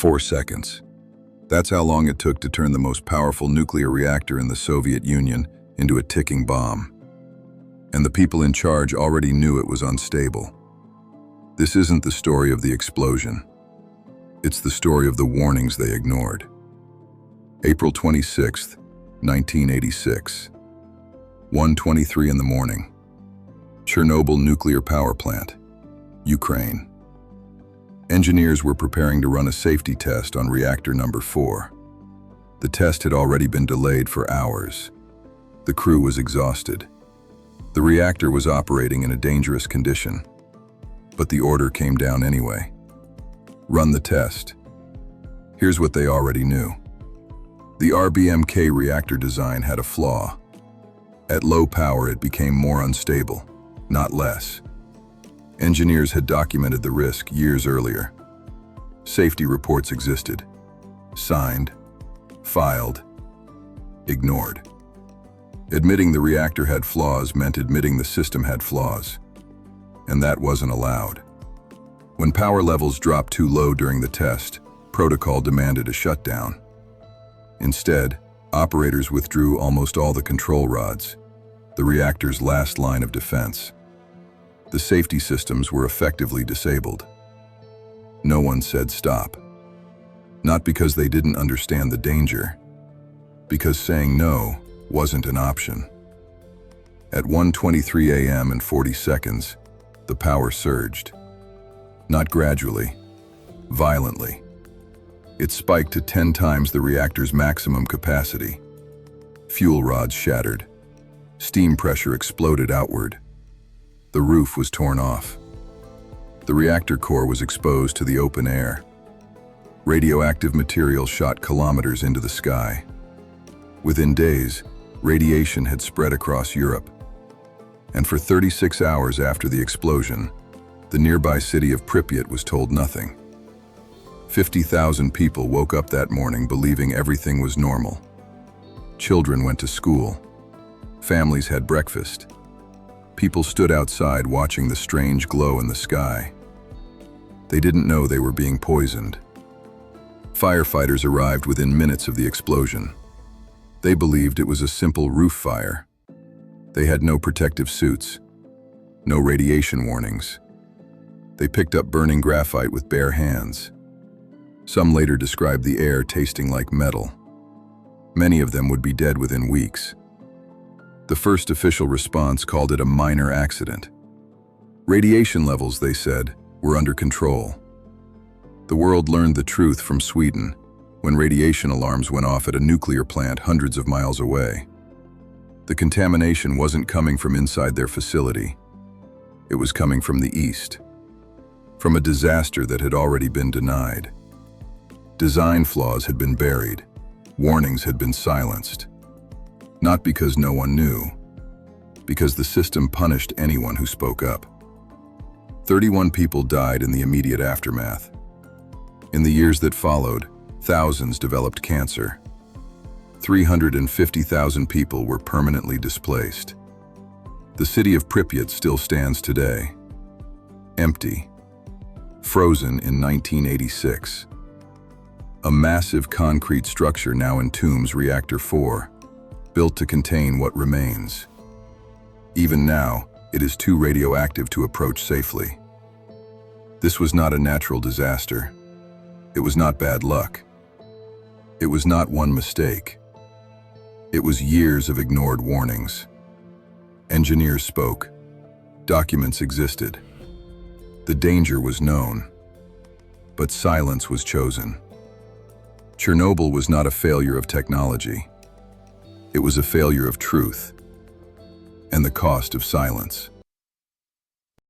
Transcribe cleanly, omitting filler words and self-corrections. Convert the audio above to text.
4 seconds. That's how long it took to turn the most powerful nuclear reactor in the Soviet Union into a ticking bomb. And the people in charge already knew it was unstable. This isn't the story of the explosion. It's the story of the warnings they ignored. April 26, 1986. 1:23 in the morning. Chernobyl nuclear power plant, Ukraine. Engineers were preparing to run a safety test on reactor number 4. The test had already been delayed for hours. The crew was exhausted. The reactor was operating in a dangerous condition. But the order came down anyway. Run the test. Here's what they already knew. The RBMK reactor design had a flaw. At low power, it became more unstable, not less. Engineers had documented the risk years earlier. Safety reports existed. Signed, filed, ignored. Admitting the reactor had flaws meant admitting the system had flaws. And that wasn't allowed. When power levels dropped too low during the test, protocol demanded a shutdown. Instead, operators withdrew almost all the control rods, the reactor's last line of defense. The safety systems were effectively disabled. No one said stop. Not because they didn't understand the danger, because saying no wasn't an option. At 1:23 a.m. and 40 seconds, the power surged. Not gradually, violently. It spiked to 10 times the reactor's maximum capacity. Fuel rods shattered. Steam pressure exploded outward. The roof was torn off. The reactor core was exposed to the open air. Radioactive material shot kilometers into the sky. Within days, radiation had spread across Europe. And for 36 hours after the explosion, the nearby city of Pripyat was told nothing. 50,000 people woke up that morning believing everything was normal. Children went to school. Families had breakfast. People stood outside watching the strange glow in the sky. They didn't know they were being poisoned. Firefighters arrived within minutes of the explosion. They believed it was a simple roof fire. They had no protective suits, no radiation warnings. They picked up burning graphite with bare hands. Some later described the air tasting like metal. Many of them would be dead within weeks. The first official response called it a minor accident. Radiation levels, they said, were under control. The world learned the truth from Sweden when radiation alarms went off at a nuclear plant hundreds of miles away. The contamination wasn't coming from inside their facility. It was coming from the east, from a disaster that had already been denied. Design flaws had been buried. Warnings had been silenced. Not because no one knew, because the system punished anyone who spoke up. 31 people died in the immediate aftermath. In the years that followed, thousands developed cancer. 350,000 people were permanently displaced. The city of Pripyat still stands today, empty, frozen in 1986. A massive concrete structure now entombs Reactor 4, built to contain what remains. Even now, it is too radioactive to approach safely. This was not a natural disaster. It was not bad luck. It was not one mistake. It was years of ignored warnings. Engineers spoke. Documents existed. The danger was known. But silence was chosen. Chernobyl was not a failure of technology. It was a failure of truth and the cost of silence.